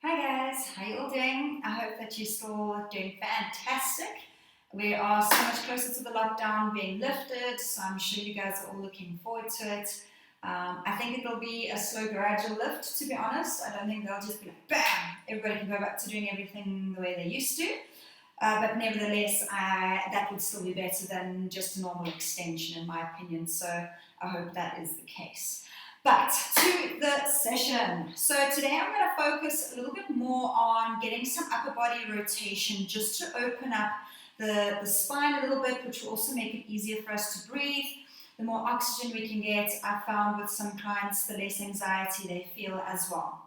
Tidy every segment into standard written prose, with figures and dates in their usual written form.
Hi guys, how you all doing? I hope that you're still doing fantastic. We are so much closer to the lockdown being lifted, so I'm sure you guys are all looking forward to it. I think it'll be a slow, gradual lift, to be honest. I don't think they'll just be like, bam, everybody can go back to doing everything the way they used to. But nevertheless, that would still be better than just a normal extension, in my opinion. So I hope that is the case. But to the session. So today I'm going to focus a little bit more on getting some upper body rotation just to open up the spine a little bit, which will also make it easier for us to breathe. The more oxygen we can get, I've found with some clients, the less anxiety they feel as well.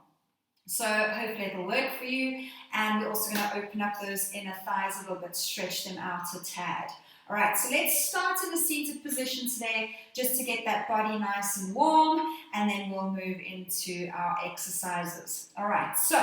So hopefully it'll work for you. And we're also going to open up those inner thighs a little bit, stretch them out a tad. All right, so let's start in the seated position today just to get that body nice and warm, and then we'll move into our exercises. All right, so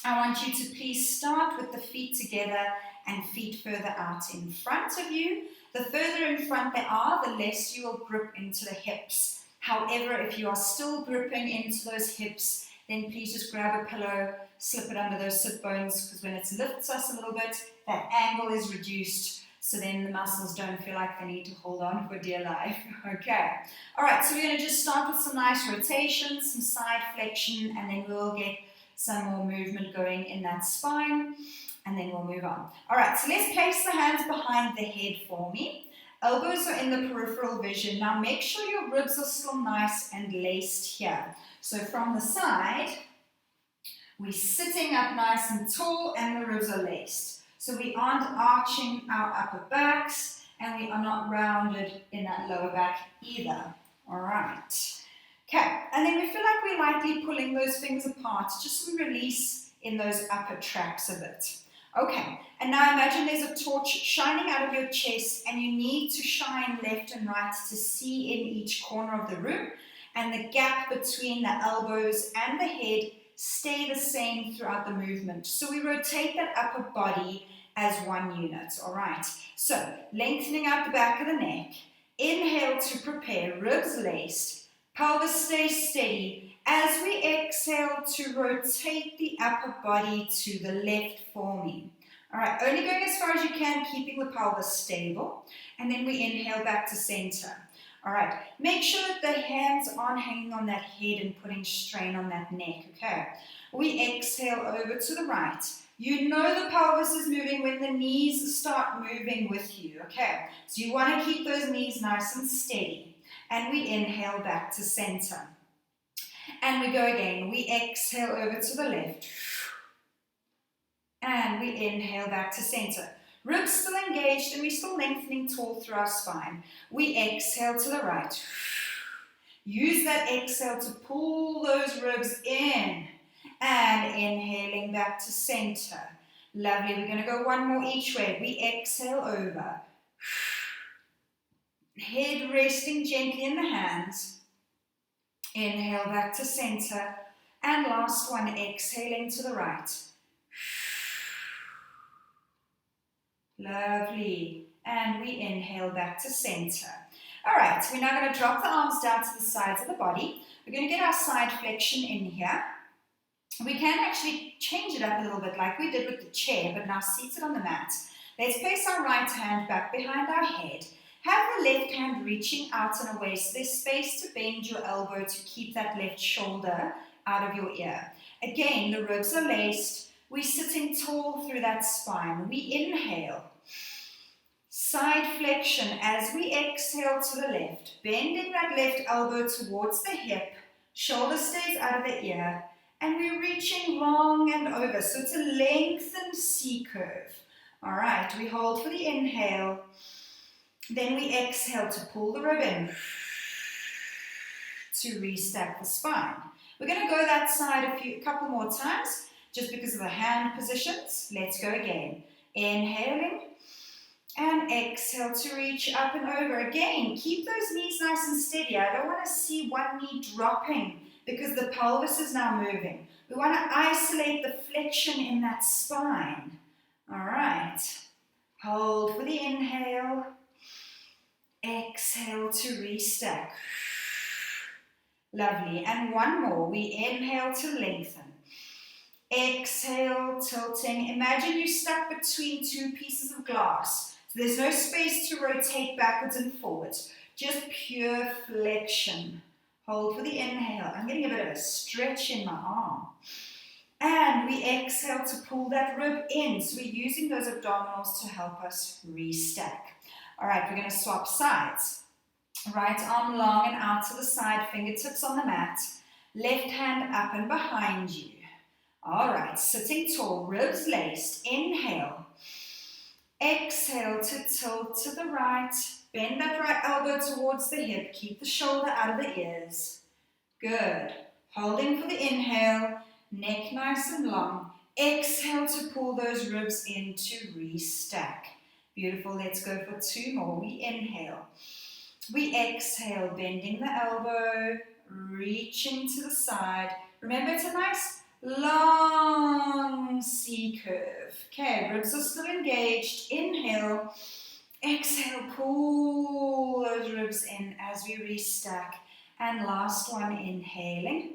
I want you to please start with the feet together and feet further out in front of you. The further in front they are, the less you will grip into the hips. However, if you are still gripping into those hips, then please just grab a pillow, slip it under those sit bones, because when it lifts us a little bit, that angle is reduced, so then the muscles don't feel like they need to hold on for dear life. Okay. All right, so we're going to just start with some nice rotation, some side flexion, and then we'll get some more movement going in that spine, and then we'll move on. All right, so let's place the hands behind the head for me. Elbows are in the peripheral vision. Now make sure your ribs are still nice and laced here. So from the side, we're sitting up nice and tall and the ribs are laced. So we aren't arching our upper backs and we are not rounded in that lower back either. All right. Okay, and then we feel like we're lightly pulling those fingers apart just so we release in those upper traps a bit. Okay, and now imagine there's a torch shining out of your chest and you need to shine left and right to see in each corner of the room, and the gap between the elbows and the head stay the same throughout the movement. So we rotate that upper body as one unit, all right? So lengthening out the back of the neck, inhale to prepare, ribs laced, pelvis stays steady. As we exhale to rotate the upper body to the left for me. All right, only going as far as you can, keeping the pelvis stable. And then we inhale back to center. All right, make sure that the hands aren't hanging on that head and putting strain on that neck, okay? We exhale over to the right. You know the pelvis is moving when the knees start moving with you, okay? So you want to keep those knees nice and steady. And we inhale back to center. And we go again. We exhale over to the left. And we inhale back to center. Ribs still engaged and we're still lengthening tall through our spine. We exhale to the right. Use that exhale to pull those ribs in. And inhaling back to center. Lovely. We're going to go one more each way. We exhale over. Head resting gently in the hands. Inhale back to center. And last one, exhaling to the right. Lovely. And we inhale back to center. All right, we're now going to drop the arms down to the sides of the body. We're going to get our side flexion in here. We can actually change it up a little bit like we did with the chair, but now seated on the mat. Let's place our right hand back behind our head. Have the left hand reaching out and away, so there's space to bend your elbow to keep that left shoulder out of your ear. Again, the ribs are laced. We're sitting tall through that spine. We inhale. Side flexion as we exhale to the left. Bending that left elbow towards the hip. Shoulder stays out of the ear. And we're reaching long and over. So it's a lengthened C curve. All right, we hold for the inhale. Then we exhale to pull the rib in, to restack the spine. We're going to go that side a couple more times, just because of the hand positions. Let's go again. Inhaling, and exhale to reach up and over. Again, keep those knees nice and steady. I don't want to see one knee dropping, because the pelvis is now moving. We want to isolate the flexion in that spine. All right. Hold for the inhale. Exhale to restack. Lovely. And one more. We inhale to lengthen. Exhale, tilting. Imagine you're stuck between two pieces of glass. So there's no space to rotate backwards and forwards. Just pure flexion. Hold for the inhale. I'm getting a bit of a stretch in my arm. And we exhale to pull that rib in. So we're using those abdominals to help us restack. All right, we're going to swap sides. Right arm long and out to the side, fingertips on the mat. Left hand up and behind you. All right, sitting tall, ribs laced. Inhale. Exhale to tilt to the right. Bend that right elbow towards the hip. Keep the shoulder out of the ears. Good. Holding for the inhale. Neck nice and long. Exhale to pull those ribs in to restack. Beautiful. Let's go for two more. We inhale. We exhale, bending the elbow, reaching to the side. Remember, it's a nice long C curve. Okay, ribs are still engaged. Inhale. Exhale, pull those ribs in as we restack. And last one, inhaling.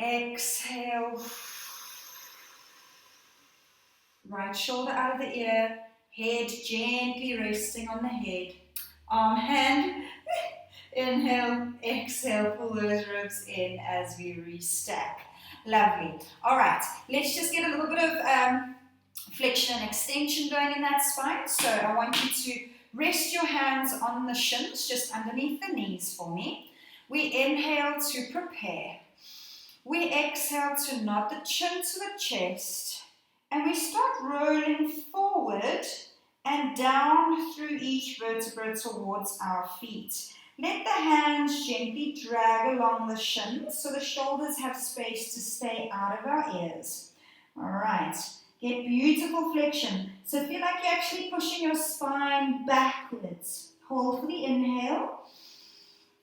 Exhale. Right shoulder out of the ear. Head gently resting on the head. Arm, hand. Inhale, exhale, pull those ribs in as we restack. Lovely. All right, let's just get a little bit of flexion and extension going in that spine. So I want you to rest your hands on the shins, just underneath the knees for me. We inhale to prepare. We exhale to nod the chin to the chest. And we start rolling forward and down through each vertebra towards our feet. Let the hands gently drag along the shins so the shoulders have space to stay out of our ears. All right, get beautiful flexion. So feel like you're actually pushing your spine backwards. Hold for the inhale.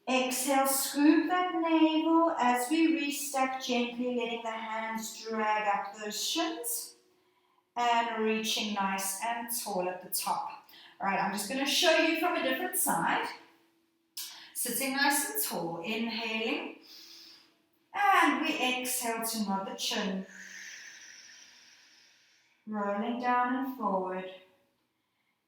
Exhale, scoop that navel as we restack gently, letting the hands drag up those shins and reaching nice and tall at the top. All right, I'm just going to show you from a different side. Sitting nice and tall, inhaling, and we exhale to nod the chin. Rolling down and forward.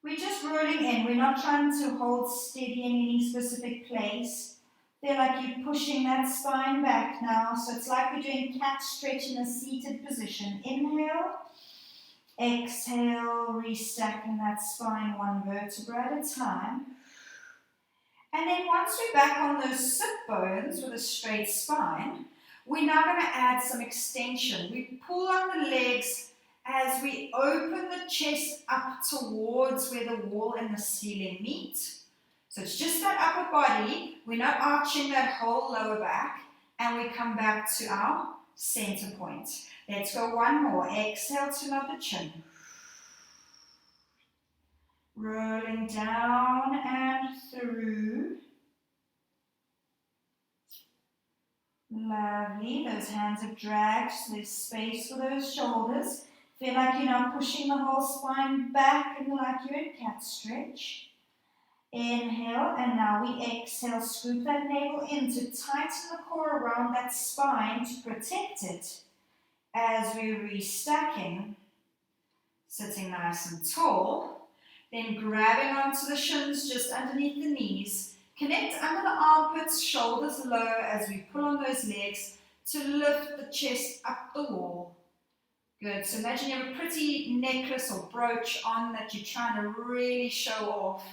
We're just rolling in. We're not trying to hold steady in any specific place. Feel like you're pushing that spine back now. So it's like we're doing cat stretch in a seated position. Inhale. Exhale, restacking that spine one vertebra at a time. And then once we're back on those sit bones with a straight spine, we're now going to add some extension. We pull on the legs as we open the chest up towards where the wall and the ceiling meet. So it's just that upper body. We're not arching that whole lower back. And we come back to our center point. Let's go one more. Exhale to nod the chin. Rolling down and through. Lovely. Those hands have dragged, so there's space for those shoulders. Feel like you're now pushing the whole spine back and like you're in cat stretch. Inhale, and now we exhale. Scoop that navel in to tighten the core around that spine to protect it as we're restacking. Sitting nice and tall. Then grabbing onto the shins just underneath the knees. Connect under the armpits, shoulders low as we pull on those legs to lift the chest up the wall. Good. So imagine you have a pretty necklace or brooch on that you're trying to really show off.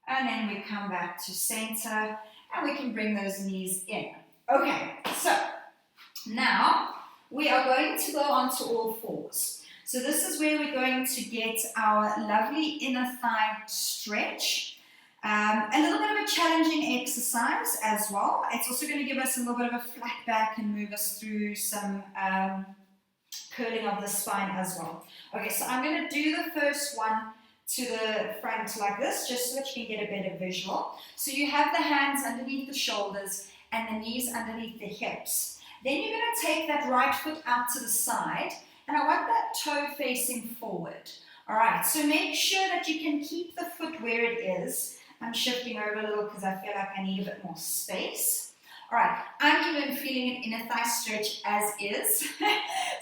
And then we come back to center and we can bring those knees in. Okay, so now we are going to go onto all fours. So this is where we're going to get our lovely inner thigh stretch. A little bit of a challenging exercise as well. It's also going to give us a little bit of a flat back and move us through some curling of the spine as well. Okay, so I'm going to do the first one to the front like this, just so that you can get a better visual. So you have the hands underneath the shoulders and the knees underneath the hips. Then you're going to take that right foot out to the side, and I want that toe facing forward. All right, so make sure that you can keep the foot where it is. I'm shifting over a little because I feel like I need a bit more space. All right, I'm even feeling an inner thigh stretch as is.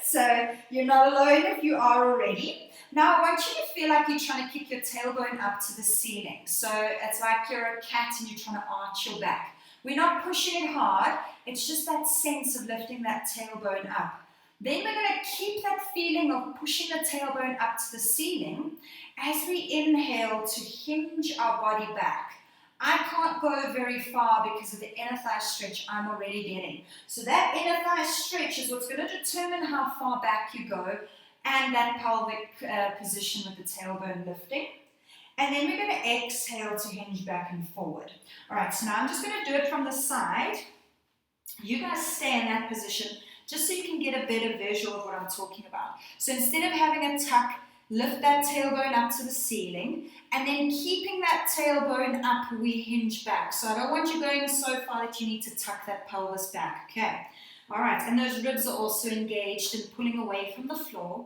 So you're not alone if you are already. Now I want you to feel like you're trying to kick your tailbone up to the ceiling. So it's like you're a cat and you're trying to arch your back. We're not pushing it hard, it's just that sense of lifting that tailbone up. Then we're going to keep that feeling of pushing the tailbone up to the ceiling as we inhale to hinge our body back. I can't go very far because of the inner thigh stretch I'm already getting. So that inner thigh stretch is what's going to determine how far back you go and that pelvic position with the tailbone lifting. And then we're going to exhale to hinge back and forward. All right, so now I'm just going to do it from the side. You guys stay in that position just so you can get a better visual of what I'm talking about. So instead of having a tuck, lift that tailbone up to the ceiling, and then keeping that tailbone up, we hinge back. So I don't want you going so far that you need to tuck that pelvis back, okay? All right, and those ribs are also engaged and pulling away from the floor.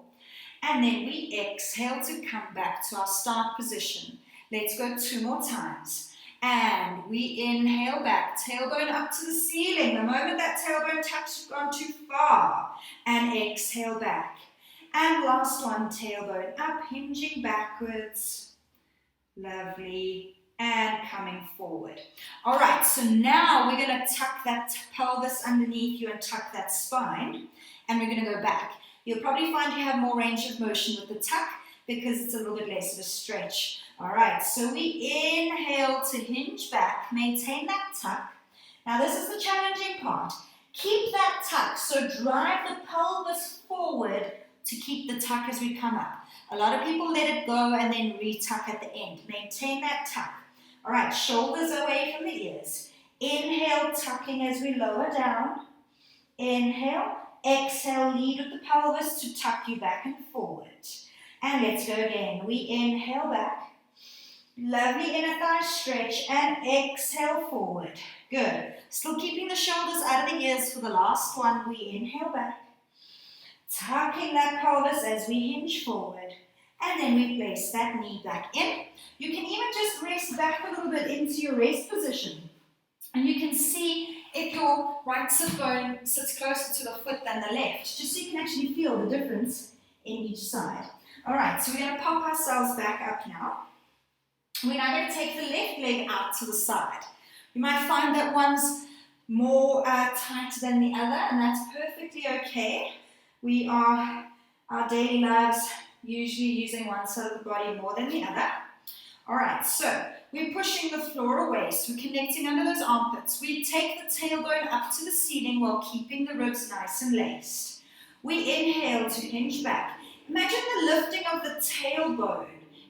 And then we exhale to come back to our start position. Let's go 2 more times. And we inhale back, tailbone up to the ceiling. The moment that tailbone touches, you've gone too far. And exhale back. And last one, tailbone up, hinging backwards. Lovely. And coming forward. All right, so now we're going to tuck that pelvis underneath you and tuck that spine. And we're going to go back. You'll probably find you have more range of motion with the tuck because it's a little bit less of a stretch. All right, so we inhale to hinge back, maintain that tuck. Now this is the challenging part. Keep that tuck, so drive the pelvis forward to keep the tuck as we come up. A lot of people let it go and then re-tuck at the end. Maintain that tuck. All right, shoulders away from the ears. Inhale, tucking as we lower down. Inhale, exhale, lead with the pelvis to tuck you back and forward. And let's go again. We inhale back. Lovely inner thigh stretch and exhale forward. Good. Still keeping the shoulders out of the ears for the last one. We inhale back. Tucking that pelvis as we hinge forward. And then we place that knee back in. You can even just rest back a little bit into your rest position. And you can see if your right sit bone sits closer to the foot than the left, just so you can actually feel the difference in each side. All right, so we're going to pop ourselves back up now. We're now going to take the left leg out to the side. You might find that one's more tight than the other, and that's perfectly okay. We are, our daily lives, usually using one side of the body more than the other. All right, so we're pushing the floor away, so we're connecting under those armpits. We take the tailbone up to the ceiling while keeping the ribs nice and laced. We inhale to hinge back. Imagine the lifting of the tailbone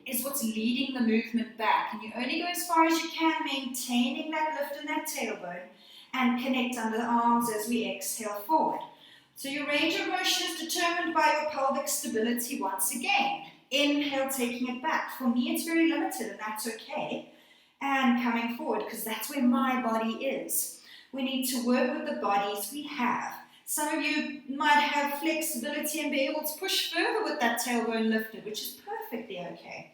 is what's leading the movement back, and you only go as far as you can, maintaining that lift in that tailbone, and connect under the arms as we exhale forward. So your range of motion is determined by your pelvic stability once again. Inhale, taking it back. For me, it's very limited, and that's okay. And coming forward, because that's where my body is. We need to work with the bodies we have. Some of you might have flexibility and be able to push further with that tailbone lifted, which is perfectly okay.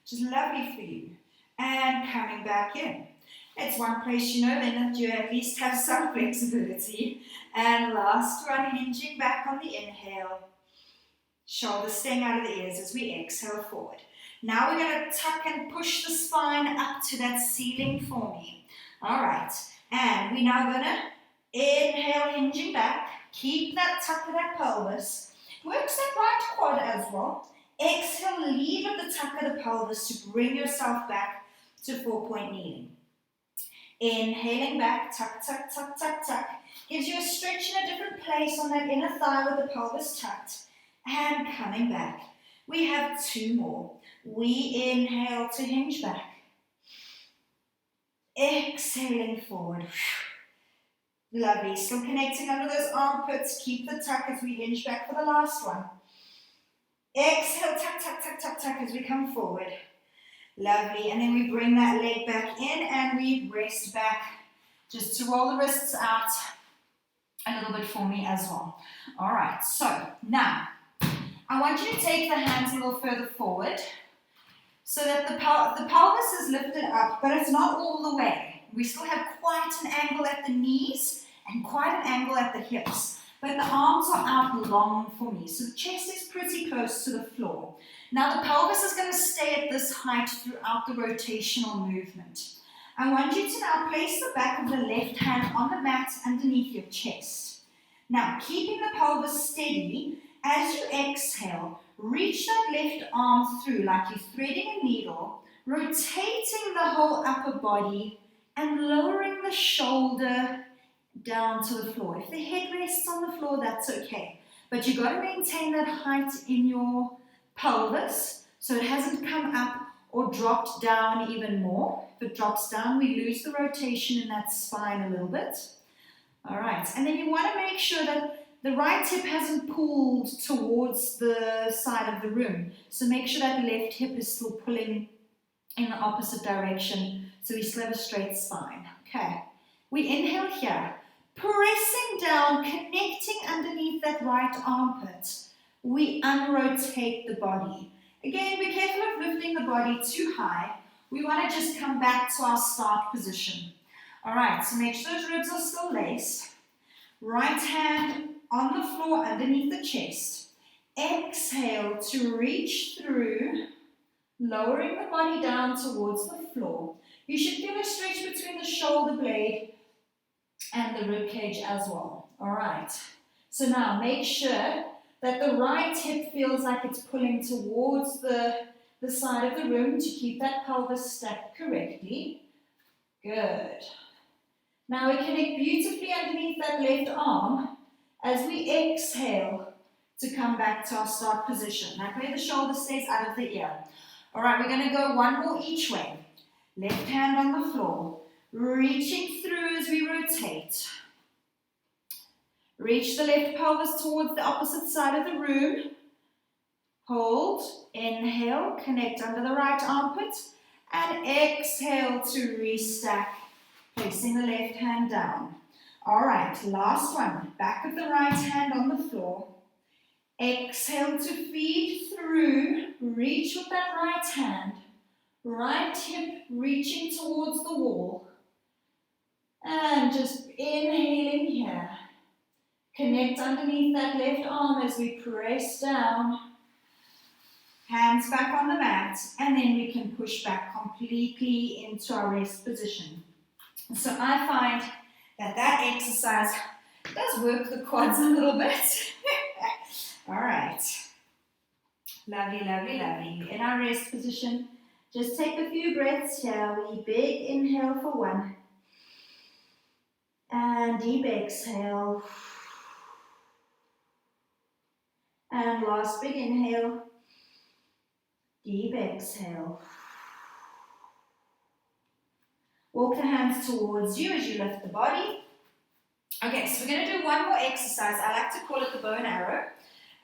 Which is lovely for you. And coming back in. It's one place you know then that you at least have some flexibility. And last one, hinging back on the inhale. Shoulders staying out of the ears as we exhale forward. Now we're going to tuck and push the spine up to that ceiling for me. All right. And we're now going to inhale, hinging back. Keep that tuck of that pelvis. Works that right quad as well. Exhale, lead with the tuck of the pelvis to bring yourself back to 4-point kneeling. Inhaling back, tuck, tuck, tuck, tuck, tuck. Gives you a stretch in a different place on that inner thigh with the pelvis tucked. And coming back. We have 2 more. We inhale to hinge back. Exhaling forward. Lovely. Still connecting under those armpits. Keep the tuck as we hinge back for the last one. Exhale, tuck, tuck, tuck, tuck, tuck as we come forward. Lovely. And then we bring that leg back in and we rest back just to roll the wrists out a little bit for me as well. All right. So now I want you to take the hands a little further forward so that the pelvis is lifted up, but it's not all the way. We still have quite an angle at the knees and quite an angle at the hips, but the arms are out long for me, so the chest is pretty close to the floor. Now the pelvis is going to stay at this height throughout the rotational movement. I want you to now place the back of the left hand on the mat underneath your chest. Now, keeping the pelvis steady, as you exhale, reach that left arm through like you're threading a needle, rotating the whole upper body and lowering the shoulder down to the floor. If the head rests on the floor, that's okay. But you've got to maintain that height in your pelvis so it hasn't come up or dropped down even more. If it drops down, we lose the rotation in that spine a little bit. All right, and then you want to make sure that the right hip hasn't pulled towards the side of the room. So make sure that left hip is still pulling in the opposite direction so we still have a straight spine. Okay, we inhale here, pressing down, connecting underneath that right armpit. We unrotate the body. Again, be careful of lifting the body too high. We want to just come back to our start position. All right, so make sure those ribs are still laced. Right hand on the floor underneath the chest. Exhale to reach through, lowering the body down towards the floor. You should feel a stretch between the shoulder blade and the rib cage as well. All right, so now make sure that the right hip feels like it's pulling towards the side of the room to keep that pelvis stacked correctly. Good. Now we connect beautifully underneath that left arm as we exhale to come back to our start position. That way the shoulder stays out of the ear. All right, we're going to go one more each way. Left hand on the floor, reaching through as we rotate. Reach the left pelvis towards the opposite side of the room. Hold, inhale, connect under the right armpit, and exhale to restack, placing the left hand down. All right, last one. Back of the right hand on the floor. Exhale to feed through, reach with that right hand, right hip reaching towards the wall, and just inhaling here. Connect underneath that left arm as we press down, hands back on the mat, and then we can push back completely into our rest position. So I find that exercise does work the quads a little bit. All right. Lovely, lovely, lovely. In our rest position, just take a few breaths here. We big inhale for one. And deep exhale. And last big inhale. Deep exhale. Walk the hands towards you as you lift the body. Okay, so we're going to do one more exercise. I like to call it the bow and arrow.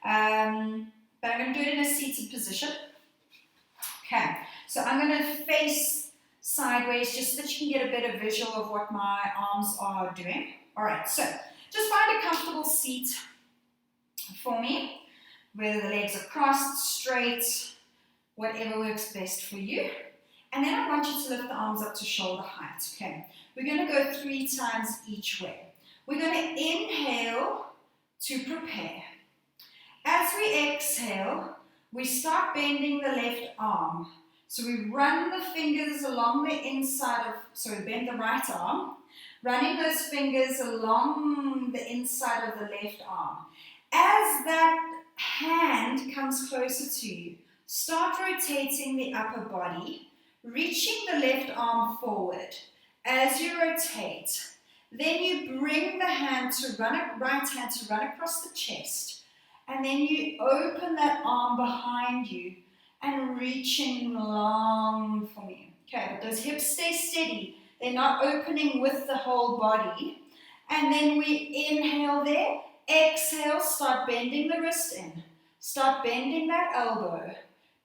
But I'm going to do it in a seated position. Okay, so I'm going to face sideways just so that you can get a better visual of what my arms are doing. All right, so just find a comfortable seat for me, whether the legs are crossed, straight, whatever works best for you. And then I want you to lift the arms up to shoulder height. Okay, we're going to go 3 times each way. We're going to inhale to prepare. As we exhale, we start bending the left arm. So we run the fingers along the inside of, so we bend the right arm, running those fingers along the inside of the left arm. As that hand comes closer to you, start rotating the upper body, reaching the left arm forward. As you rotate, then you bring the hand to right hand to run across the chest, and then you open that arm behind you and reaching long for me. Okay, but those hips stay steady. They're not opening with the whole body. And then we inhale there, exhale, start bending the wrist in. Start bending that elbow.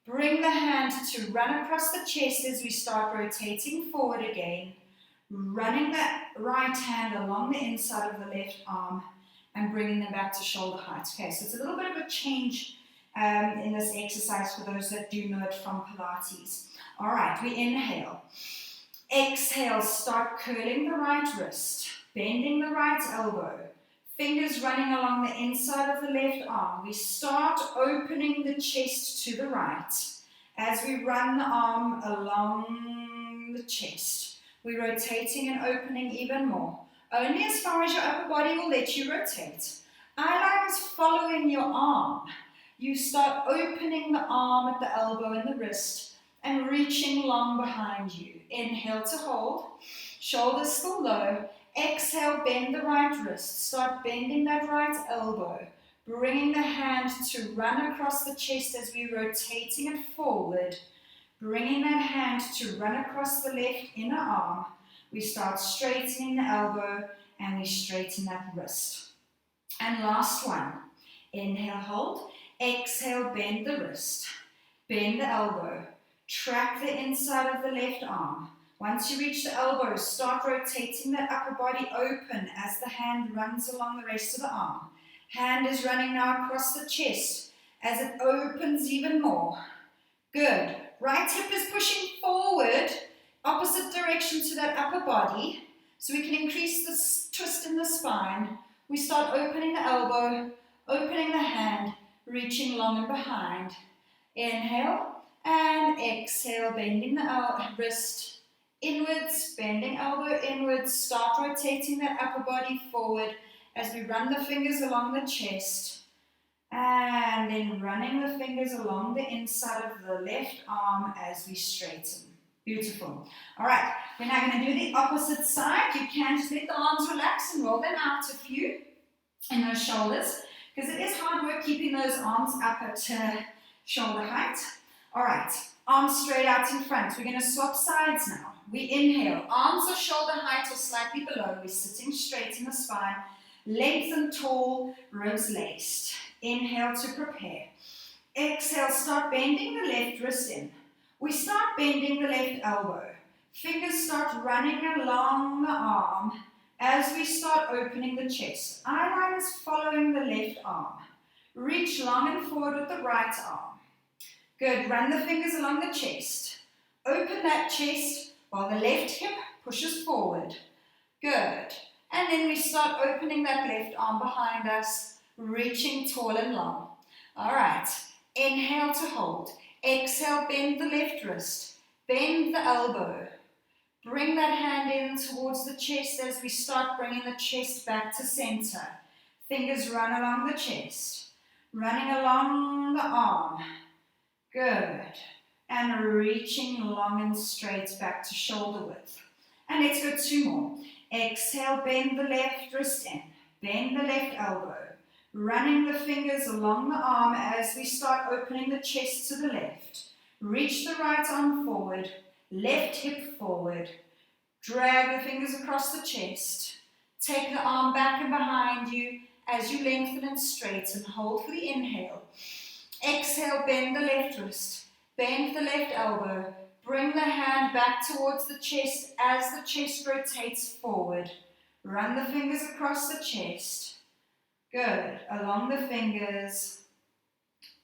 Bring the hand to run across the chest as we start rotating forward again. Running that right hand along the inside of the left arm and bringing them back to shoulder height. Okay, so it's a little bit of a change in this exercise for those that do know it from Pilates. All right, we inhale. Exhale, start curling the right wrist, bending the right elbow, fingers running along the inside of the left arm. We start opening the chest to the right. As we run the arm along the chest, we're rotating and opening even more. Only as far as your upper body will let you rotate. Eyeline is following your arm. You start opening the arm at the elbow and the wrist and reaching long behind you. Inhale to hold, shoulders still low. Exhale, bend the right wrist. Start bending that right elbow, bringing the hand to run across the chest as we're rotating it forward. Bringing that hand to run across the left inner arm. We start straightening the elbow and we straighten that wrist. And last one. Inhale, hold. Exhale, bend the wrist. Bend the elbow. Track the inside of the left arm. Once you reach the elbow, start rotating that upper body open as the hand runs along the rest of the arm. Hand is running now across the chest as it opens even more. Good. Right hip is pushing forward, opposite direction to that upper body, so we can increase the twist in the spine. We start opening the elbow, opening the hand, reaching long and behind. Inhale. And exhale, bending the wrist inwards, bending elbow inwards. Start rotating that upper body forward as we run the fingers along the chest. And then running the fingers along the inside of the left arm as we straighten. Beautiful. All right, we're now going to do the opposite side. You can just let the arms relax and roll them out a few in those shoulders, because it is hard work keeping those arms up at shoulder height. All right, arms straight out in front. We're going to swap sides now. We inhale, arms are shoulder height or slightly below. We're sitting straight in the spine, length and tall, ribs laced. Inhale to prepare. Exhale, start bending the left wrist in. We start bending the left elbow. Fingers start running along the arm as we start opening the chest. Eyeline is following the left arm. Reach long and forward with the right arm. Good, run the fingers along the chest. Open that chest while the left hip pushes forward. Good. And then we start opening that left arm behind us, reaching tall and long. All right, inhale to hold. Exhale, bend the left wrist. Bend the elbow. Bring that hand in towards the chest as we start bringing the chest back to center. Fingers run along the chest, running along the arm. Good. And reaching long and straight back to shoulder width. And let's go two more. Exhale, bend the left wrist in. Bend the left elbow. Running the fingers along the arm as we start opening the chest to the left. Reach the right arm forward. Left hip forward. Drag the fingers across the chest. Take the arm back and behind you as you lengthen and straighten. Hold for the inhale. Exhale, bend the left wrist, bend the left elbow, bring the hand back towards the chest as the chest rotates forward. Run the fingers across the chest. Good, along the fingers.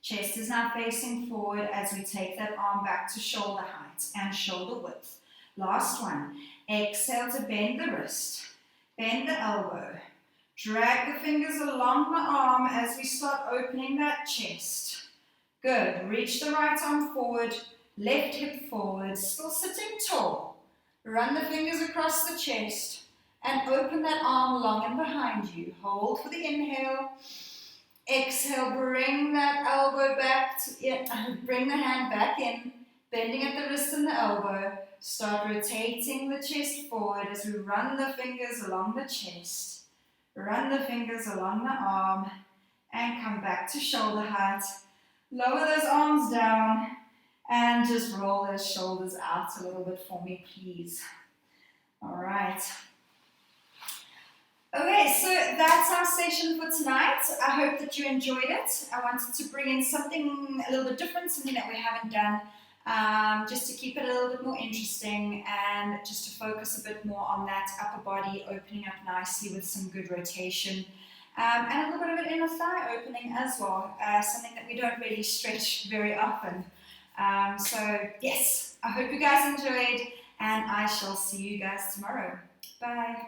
Chest is now facing forward as we take that arm back to shoulder height and shoulder width. Last one, exhale to bend the wrist, bend the elbow. Drag the fingers along the arm as we start opening that chest. Good. Reach the right arm forward, left hip forward, still sitting tall. Run the fingers across the chest and open that arm long and behind you. Hold for the inhale. Exhale, bring that elbow back, bring the hand back in, bending at the wrist and the elbow. Start rotating the chest forward as we run the fingers along the chest. Run the fingers along the arm and come back to shoulder height. Lower those arms down and just roll those shoulders out a little bit for me, please. All right. Okay, so that's our session for tonight. I hope that you enjoyed it. I wanted to bring in something a little bit different, something that we haven't done, just to keep it a little bit more interesting and just to focus a bit more on that upper body opening up nicely with some good rotation. And a little bit of an inner thigh opening as well, something that we don't really stretch very often. So yes, I hope you guys enjoyed, and I shall see you guys tomorrow. Bye.